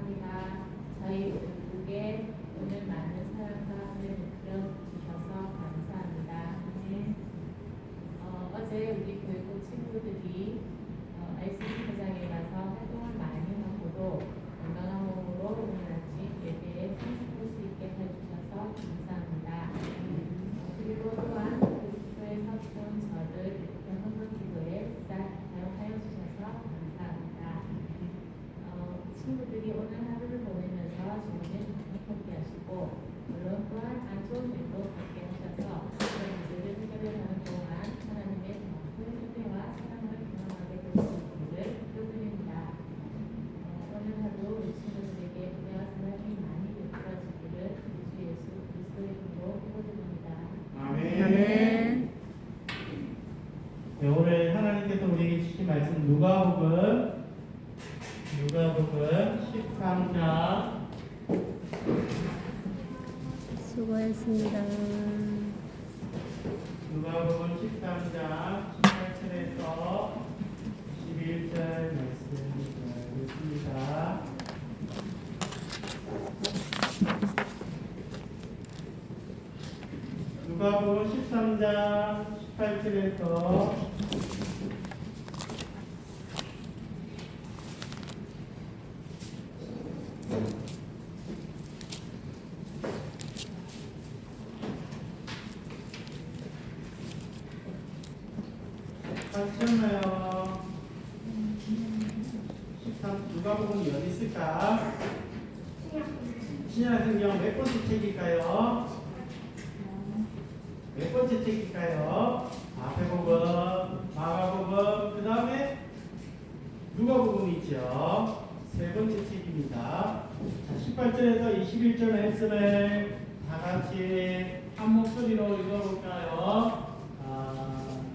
감사합니다. 저희 모두에게 오늘 많은 사랑과 은혜 베풀어 주셔서 감사합니다. 네. 어제 우리 교육부 친구들이 ICC 회장에 가서 활동을 많이 하고도 건강한 몸으로 오늘 아침 예배에 참석할 수 있게 해주셔서 감사합니다. 그리고 또한 교육부에 섰던 저를 이렇게 헌금 기도에 사용하여 주셔서 감사합니다. 친구들이 오늘 하루를 보내면서 주님의 행복하게 하시고 물론 또한 안 좋은 일도 갖게 하셔서 그런 문제를 해결하는 동안 하나님의 더 큰 은혜와 사랑을 경험하게 될 수 있기를 기도드립니다. 오늘 하루 우리 친구들에게 은혜와 사랑이 많이 베풀어지기를 우리 주 예수 그리스도의 이름으로 기도드립니다. 아멘. 네, 오늘 하나님께서 우리에게 주신 말씀 누가복음 13장 수고했습니다. 누가복음 13장 18절에서 21절 말씀 읽습니다. 누가복음 13장 18절에서 하셨나요? 13 누가복음이 어디 있을까? 신약성경 몇 번째 책일까요? 몇 번째 책일까요? 마태복음, 마가복음, 그 다음에 누가복음이 있죠. 세 번째 책입니다. 자, 18절에서 21절 말씀을 다 같이 한 목소리로 읽어볼까요?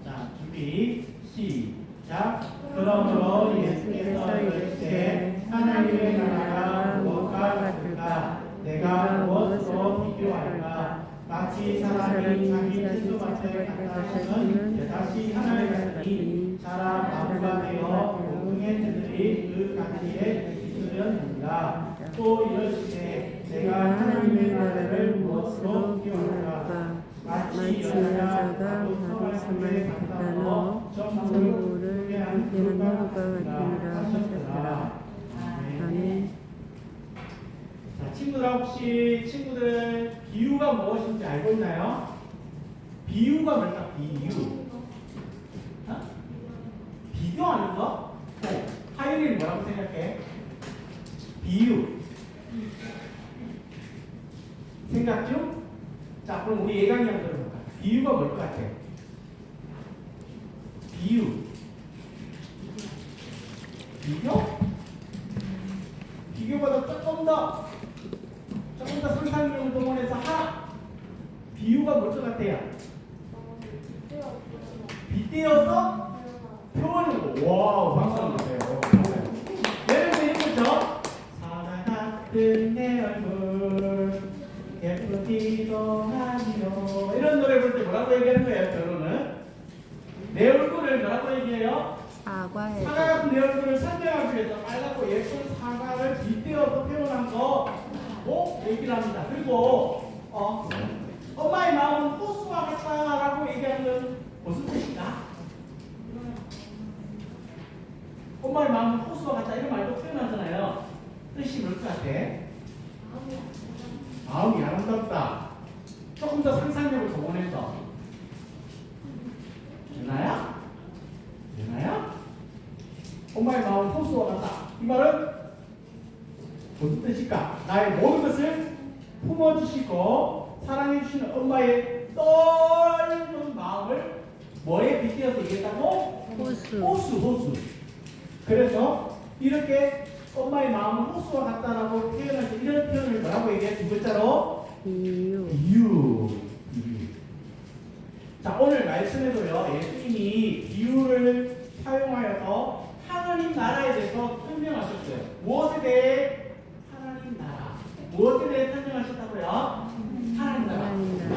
자, 준비, 시작. 그러므로 예수께서 이르시되 하나님의 나라가 무엇과 같을까? 내가 무엇으로 비교할까? 마치 사람이 자기 채소밭을 갖다 심은 다시 하나의 같으니 자라 나무가 되어 동의 들들이 그 가지에 있으려는가. 또 이르시되 내가 하나님의 나라를 무엇으로 비교할까? 마치 여자가 바로섬을 갖다 넣어 전부를 함께한 것과 같으니라 하셨더라. 아멘. 자, 친구들 비유가 무엇인지 알고 있나요? 비유가 뭘까? 비유. 비교하는 거? 하율이는 뭐라고 생각해? 비유. 생각 중? 자, 그럼 우리 예강이 한번 들어볼까? 비유가 뭘 것 같아? 비유. 비교? 비교보다 조금 더 상상력을 동원해서 하라. 비유가 뭘 것 같아요? 빗대어서 표현하는 거. 와우, 박수 한번 주세요. 예를 들면 이거죠? 사랑 같은 내 얼굴 예쁘기도 하지요. 이런 노래 볼 때 뭐라고 얘기하는 거예요? 결론은 내 얼굴을 뭐라고 얘기해요? 사과 같은 내 얼굴을 설명하기 위해서 빨갛고 예쁜 사과를 빗대어서 표현한 거고 얘기를 합니다. 그리고 엄마의 마음은 호수와 같다라고 얘기하는 건 무슨 뜻인가? 엄마의 마음은 호수와 같다 이런 말도 표현하잖아요. 뜻이 뭘 것 같아? 마음이 아름답다. 조금 더 상상력을 동원해서. 되나요? 엄마의 마음은 호수와 같다. 이 말은 무슨 뜻일까? 나의 모든 것을 품어주시고 사랑해주시는 엄마의 넓은 마음을 뭐에 빗대어서 얘기했다고? 호수. 그래서 이렇게 엄마의 마음은 호수와 같다라고 표현할 때 이런 표현을 뭐라고 얘기해? 두 글자로? 비유. 자, 오늘 말씀에도요, 예수님이 비유를 사용하여서 하나님 나라에 대해서 설명하셨어요. 무엇에 대해? 하나님 나라. 무엇에 대해 설명하셨다고요? 하나님 나라.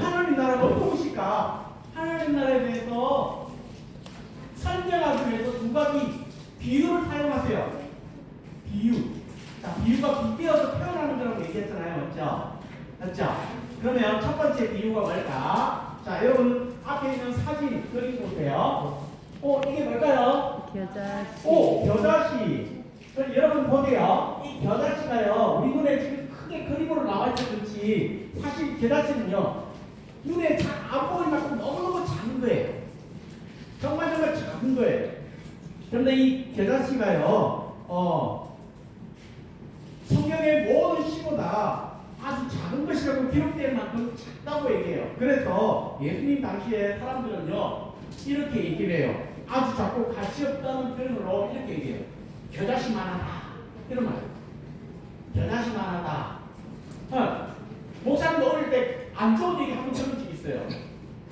하나님 나라가 어떤 것일까? 하나님 나라에 대해서 설명하기 위해서 두 가지 비유를 사용하세요. 비유. 자, 비유가 빗대어 얘기했잖아요. 맞죠? 맞죠? 그러면 첫 번째 비유가 뭘까? 자, 여러분 앞에 있는 사진 그림 보세요. 이게 뭘까요? 겨자씨. 겨자씨. 그럼 여러분 보세요. 이 겨자씨가요, 우리 눈에 지금 크게 그림으로 나와 있어 그렇지. 사실 겨자씨는요, 눈에 잘 안 보일 만큼 너무너무 작은 거예요. 정말 작은 거예요. 그런데 이 겨자씨가요, 성경의 모든 시보다 아주 작은 것이라고 기록될 만큼 작다고 얘기해요. 그래서 예수님 당시에 사람들은요, 이렇게 얘기를 해요. 아주 작고 가치 없다는 표현으로 이렇게 얘기해요. 겨자씨만하다. 이런 말. 겨자씨만하다. 목사님도 어릴 때 안 좋은 얘기 한번 들은 적 있어요.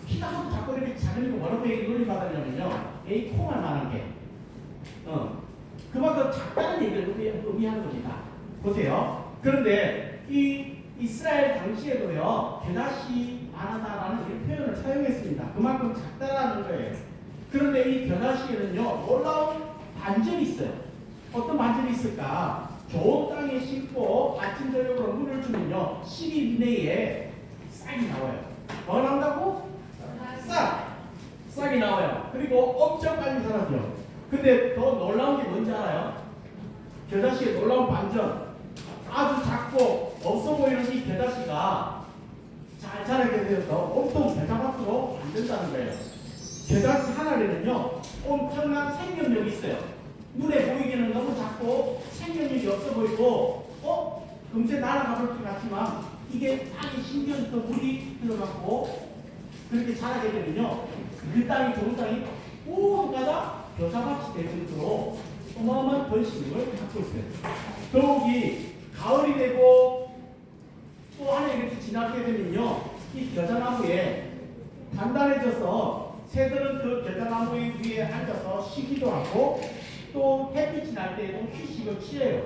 키가 아주 작고 이렇게 작으니까 뭐라고 얘기 논리 받으려면요, 에이 콩알 만한 게. 그만큼 작다는 얘기를 의미하는 겁니다. 보세요. 그런데 이 이스라엘 당시에도요, 겨자씨 만하다라는 이 표현을 사용했습니다. 그만큼 작다라는 거예요. 그런데 이 겨자씨에는요, 놀라운 반전이 있어요. 어떤 반전이 있을까? 좋은 땅에 심고 아침 저녁으로 물을 주면요, 10일 이내에 싹이 나와요. 뭐 나온다고? 싹이 나와요. 그리고 엄청 빨리 자라죠. 근데 더 놀라운 게 뭔지 알아요? 겨자씨의 놀라운 반전. 아주 작고 없어 보이는 이 겨자씨가 잘 자라게 되어서 온통 겨자밭으로 만든다는 거예요. 겨자씨 하나에는요, 엄청난 생명력이 있어요. 눈에 보이기는 너무 작고 생명력이 없어 보이고, 금세 날아가 볼 것 같지만, 이게 땅에 심겨서 물이 들어갔고 그렇게 자라게 되면요, 그 땅이 좋은 땅이 모두가 다 겨자밭이 될 정도로 어마어마한 번식을 갖고 있어요. 더욱이 가을이 되고 또 안에 이렇게 지나게 되면요, 이 겨자나무에 단단해져서 새들은 그 겨자나무 위에 앉아서 쉬기도 하고 또 햇빛이 날 때에도 휴식을 취해요.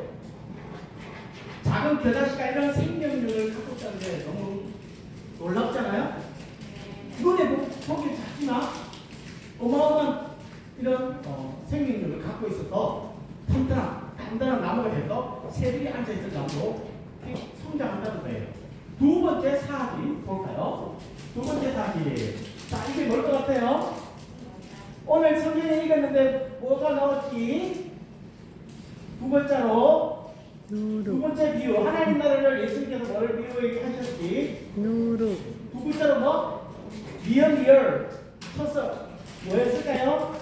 작은 겨자씨가 이런 생명력을 갖고 있다는 게 너무 놀랍잖아요? 눈에 보기 작지만 어마어마한 이런 생명력을 갖고 있어서 단단한 나무가 돼서 새들이 앉아있을 정도로 성장한다는 거예요. 두 번째 사진 볼까요? 두 번째 사진. 자, 이게 뭘 것 같아요? 오늘 성경에 읽었는데 뭐가 나왔지? 두 번째로 두 번째 비유. 하나님 나라를 예수님께서 뭐를 비유하게 하셨지? 누룩. 두 번째로 뭐? 리얼 쳤어. 뭐였을까요?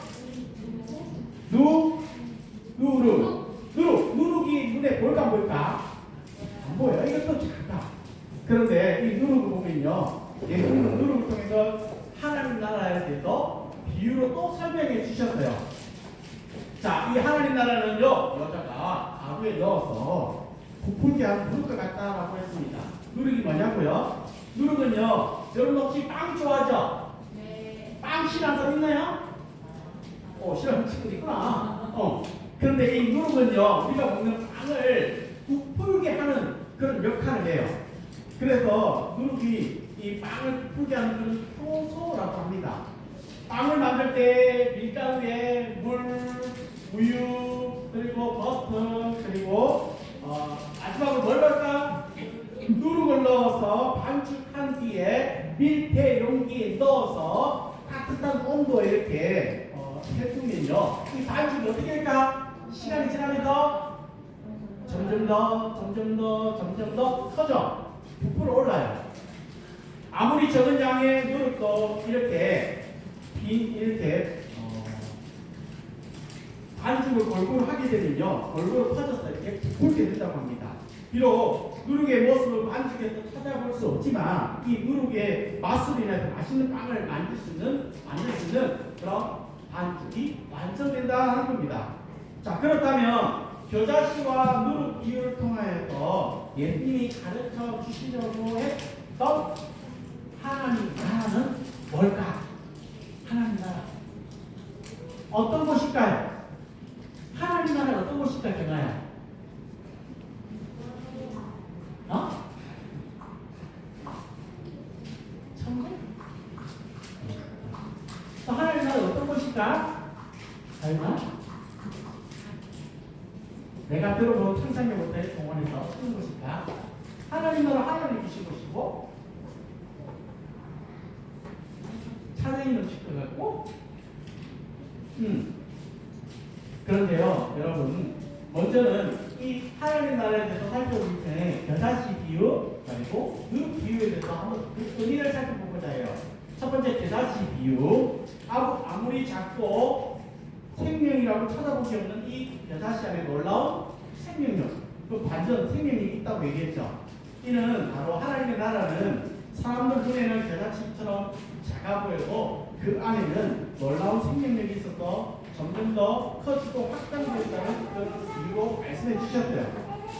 누룩이 눈에 보일까 안 보일까? 안 보여. 이것도 작다. 그런데 이 누룩을 보면요, 예수님은 누룩을 통해서 하나님 나라에 대해서 비유로 또 설명해 주셨어요. 자, 이 하나님 나라는요, 여자가 가루에 넣어서 부풀게 하는 누룩과 같다라고 했습니다. 누룩이 뭐냐고요? 누룩은요, 여러분 혹시 빵 좋아하죠? 네. 빵 싫어하는 사람 있나요? 싫어하는 친구도 있구나. 그런데 이 누룩은요, 우리가 먹는 빵을 부풀게 하는 그런 역할을 해요. 그래서 누룩이 이 빵을 부풀게 하는 그런 효소라고 합니다. 빵을 만들 때 밀가루에 물, 우유, 그리고 버터, 그리고 마지막으로 뭘 넣을까? 누룩을 넣어서 반죽한 뒤에 밀폐 용기에 넣어서 따뜻한 온도에 이렇게 해두면요, 이 반죽이 어떻게 될까? 시간이 지나면서 점점 더 커져 부풀어 올라요. 아무리 적은 양의 누룩도 이렇게 반죽을 골고루 하게 되면요, 골고루 퍼져서 이렇게 부풀게 된다고 합니다. 비록 누룩의 모습을 반죽에서 찾아볼 수 없지만 이 누룩의 맛으로 인해서 맛있는 빵을 만들 수 있는 그런 반죽이 완성된다는 겁니다. 자, 그렇다면 겨자씨와 누룩 비유를 통하여서 예수님이 가르쳐 주시려고 했던 하나님 나라는 뭘까? 하나님 나라 어떤 곳일까요? 하나님 나라는 어떤 곳일까요? 정아야? 천국? 하나님 나라는 어떤 곳일까? 설마? 내가 들어본 천상계부터의 동원에서 어떤 곳일까? 하나님 나라 하나님 계신 것이고 찬양이는 시켜갖고 그런데요 여러분 먼저는 이 하나님 나라에 대해서 살펴볼 때 겨자씨 비유 그리고 그 비유에 대해서 한번 그 의미를 살펴보고자 해요. 첫 번째 겨자씨 비유 아무리 작고 생명이라고 찾아보기 없는 이 겨자씨 안에 놀라운 생명력 그 반전 생명이 있다고 얘기했죠. 이는 바로 하나님의 나라는 사람들 눈에는 겨자씨처럼 작아 보여도 그 안에는 놀라운 생명력이 있어서 점점 더 커지고 확장되었다는 그런 이유로 말씀해 주셨어요.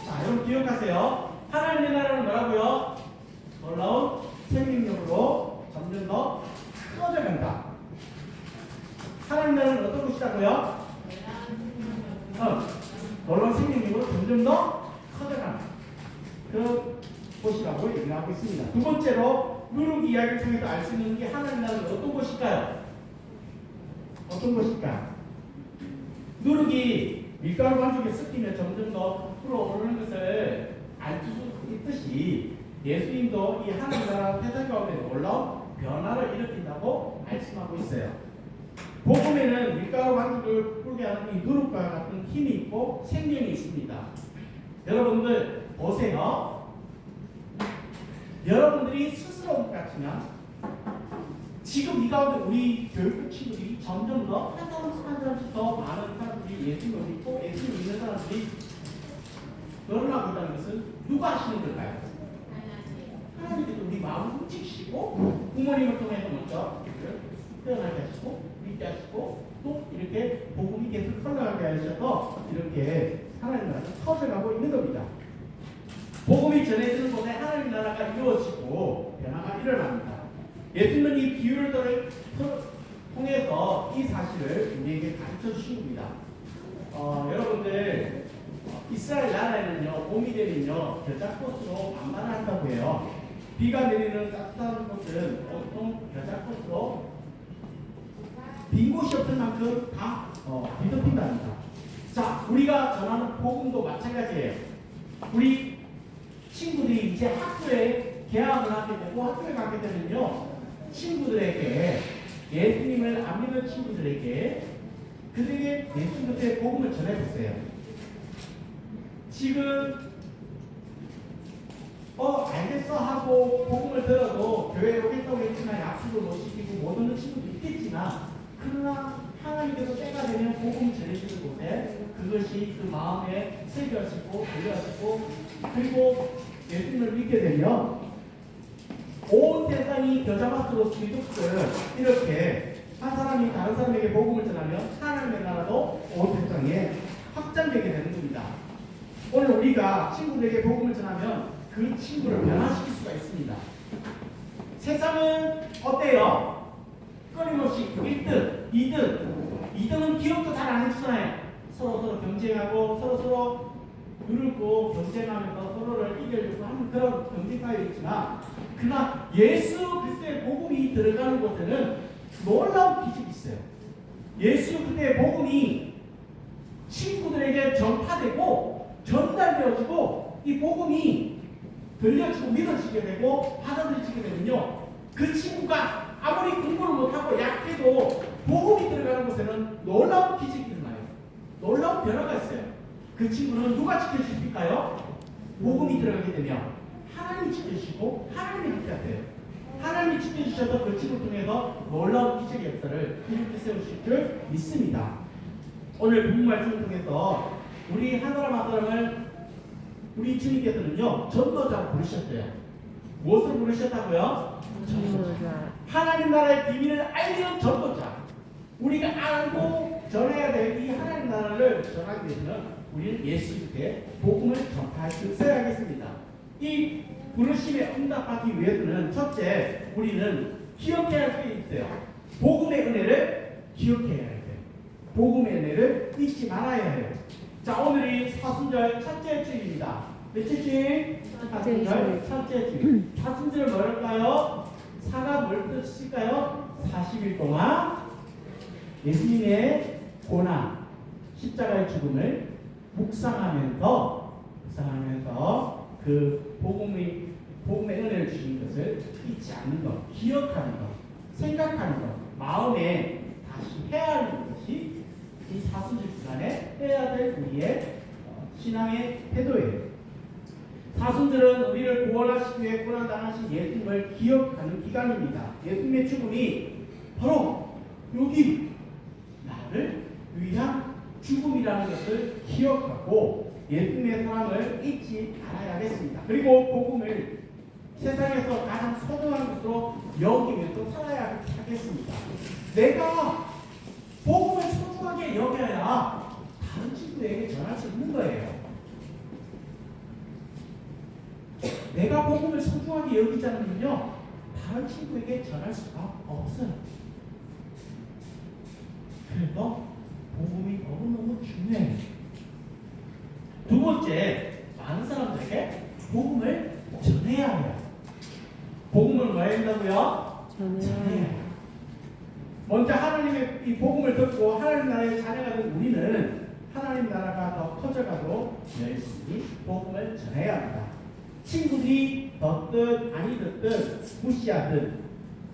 자, 여러분 기억하세요. 하나님의 나라는 뭐라고요? 놀라운 생명력으로 점점 더 커져간다. 하나님 나라는 어떤 곳이라고요? 놀라운 생명력으로 점점 더 커져간다. 그 곳이라고 얘기를 하고 있습니다. 두 번째로 누룩 이야기를 통해서 알 수 있는 게 하나님 나라는 어떤 곳일까요? 어떤 곳일까? 누룩이 밀가루 반죽에 섞이면 점점 더 불어오르는 것을 알 수 있듯이 예수님도 이 하나님 나라 세상 가운데 놀라운 변화를 일으킨다고 말씀하고 있어요. 복음에는 밀가루 반죽을 불게 하는 이 누룩과 같은 힘이 있고 생명이 있습니다. 여러분들 보세요. 여러분들이 스스로 것 같으면 지금 이 가운데 우리 교육부 친구들이 점점 더 한 사람씩 더 많은 사람들이 예수님을 믿고 예수님을 믿는 사람들이 늘어나고 있다는 것은 누가 하시는 걸까요? 하나님께서 우리 마음을 훔치시고 부모님을 통해서 먼저 태어나게 하시고 믿게 하시고 또 이렇게 복음이 계속 흘러가게 하셔서 이렇게 하나님 나라가 커져가고 있는 겁니다. 복음이 전해지는 곳에 하나님 나라가 이루어지고 변화가 일어납니다. 예수님은 이 비유를 통해서 이 사실을 우리에게 가르쳐 주신 겁니다. 여러분들 이스라엘 나라에는요 봄이 되면요 겨자꽃으로 만만을 한다고 해요. 비가 내리는 따뜻한 곳은 보통 겨자꽃으로 빈 곳이 없을 만큼 다 뒤덮인답니다. 자, 우리가 전하는 복음도 마찬가지예요. 우리 친구들이 이제 학교에 개학을 하게 되고 학교에 가게 되면요 친구들에게 예수님을 안 믿는 친구들에게 그들에게 예수님의 복음을 전해보세요. 지금 알겠어 하고 복음을 들어도 교회에 오겠다고 했지만 약속을 못 지키고 못 오는 친구도 있겠지만 그러나 하나님께서 때가 되면 복음을 전해주는 곳에 그것이 그 마음에 새겨지고 들려지고 그리고 예수님을 믿게 되면 온 세상이 겨자밭으로 뒤덮을 이렇게 한 사람이 다른 사람에게 복음을 전하면 하나님의 나라도 온 세상에 확장되게 되는 겁니다. 오늘 우리가 친구들에게 복음을 전하면 그 친구를 변화시킬 수가 있습니다. 세상은 어때요? 끊임없이 1등, 2등은 기록도 잘 안 해주잖아요. 서로 경쟁하고 서로 누르고 경쟁하면서 서로를 이기려고 하는 그런 경쟁사에 있지만 그러나 예수 그리스도의 복음이 들어가는 곳에는 놀라운 기적이 있어요. 예수 그리스도의 복음이 친구들에게 전파되고 전달되어지고 이 복음이 들려지고 믿어지게 되고 받아들여지게 되면요 그 친구가 아무리 공부를 못하고 약해도 복음이 들어가는 곳에는 놀라운 기적이 일어나요. 놀라운 변화가 있어요. 그 친구는 누가 지켜주실까요? 복음이 들어가게 되면 하나님이 지켜주시고 하나님이 함께하세요. 하나님이 지켜주셔서 그 친구를 통해서 놀라운 기적의 역사를 이렇게 세우실 줄 믿습니다. 오늘 본문 말씀을 통해서 우리 한 사람 한 사람을 우리 주님께서는요 전도자로 부르셨대요. 무엇을 부르셨다고요? 전도자. 하나님 나라의 비밀을 알리는 전도자. 우리가 알고 전해야 될 이 하나님 나라를 전하기 위해서는 우리는 예수님께 복음을 전파할 수 있어야 하겠습니다. 이 부르심에 응답하기 위해서는 첫째 우리는 기억해야 할 게 있어요. 복음의 은혜를 기억해야 해요. 복음의 은혜를 잊지 말아야 해요. 자, 오늘이 사순절 첫째 주일입니다. 몇째 주일? 사순절 첫째 주일. 사순절 뭐랄까요? 사가 뭘 뜻일까요? 40일 동안 예수님의 고난, 십자가의 죽음을 묵상하면서 그 복음의 은혜를 주신 것을 잊지 않는 것, 기억하는 것, 생각하는 것, 마음에 다시 헤아리는 것이 이 사순절 주간에 해야 될 우리의 신앙의 태도예요. 사순절은 우리를 구원하시기 위해 고난당하신 예수님을 기억하는 기간입니다. 예수님의 죽음이 바로 여기 나를 위한 죽음이라는 것을 기억하고 예수님의 사랑을 잊지 말아야겠습니다. 그리고 복음을 세상에서 가장 소중한 것으로 여기면서 살아야 하겠습니다. 내가 복음을 소중하게 여겨야 다른 친구에게 전할 수 있는 거예요. 내가 복음을 소중하게 여기지 않으면요, 다른 친구에게 전할 수가 없어요. 그래서 복음이 너무너무 중요해요. 두 번째, 많은 사람들에게 복음을 전해야 해요. 복음을 뭐 해야 된다고요? 전해야 해요. 먼저 하나님의 이 복음을 듣고 하나님 나라의 자녀가 된 우리는 하나님 나라가 더 커져가도 열심히 복음을 전해야 합니다. 친구들이 듣든 아니 듣든 무시하든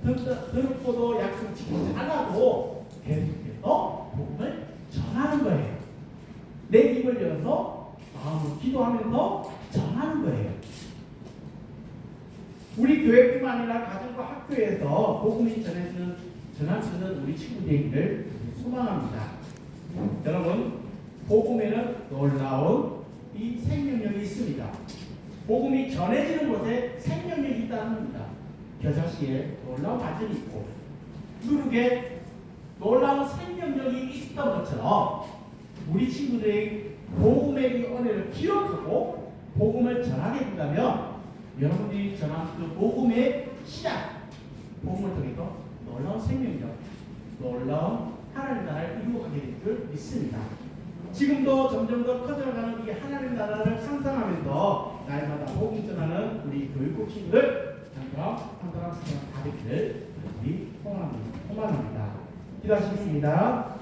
듣고도 약속 지키지 않아도 계속해서 복음을 전하는 거예요. 내 입을 열어서 마음으로 기도하면서 전하는 거예요. 우리 교회뿐만 아니라 가정과 학교에서 복음이 전할 수 있는 우리 친구들에게 소망합니다. 여러분, 복음에는 놀라운 이 생명력이 있습니다. 복음이 전해지는 곳에 생명력이 있다는 겁니다. 겨자씨에 놀라운 발전이 있고 누룩에 놀라운 생명력이 있었던 것처럼 우리 친구들의 복음의 이 은혜를 기억하고 복음을 전하게 된다면 여러분들이 전한 그 복음의 시작, 복음을 통해서 놀라운 생명력, 놀라운 하나님 나라를 이루어가게 될 줄 믿습니다. 지금도 점점 더 커져가는 이 하나님 나라를 상상하면서 날마다 복음 전하는 우리 교육국 친구들 한 사람 다 되기를 우리 소망합니다. 기도하시겠습니다.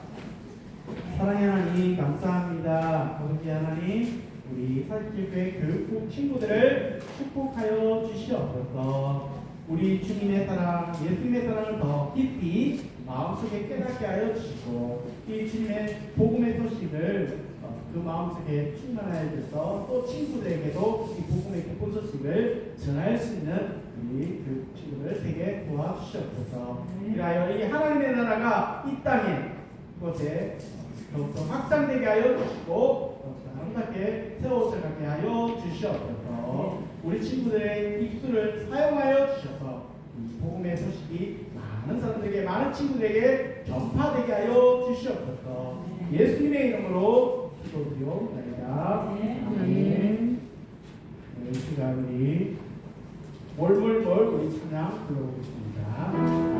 사랑의 하나님 감사합니다. 아버지 하나님, 우리 사직교회 교육국 친구들을 축복하여 주시옵소서. 우리 주님의 사랑, 예수님의 사랑을 더 깊이 마음속에 깨닫게 하여 주시고 이 주님의 복음의 소식을 그 마음속에 충만하여 주셔서 또 친구들에게도 이 복음의 기쁜 소식을 전할 수 있는 우리 교육 친구들 되게 도와주시옵소서. 이하여 이 하나님의 나라가 이 땅에 그곳에 더욱더 확장되게 하여 주시고 아름답게 세워져가게 하여 주시옵소서. 우리 친구들의 입술을 사용하여 주셔서 이 복음의 소식이 많은 사람들에게, 많은 친구들에게 전파되게 하여 주시옵소서. 예수님의 이름으로 기도드리옵나이다. 아멘. 이 시간 우리 몰몰몰 우리 찬양 불러보겠습니다.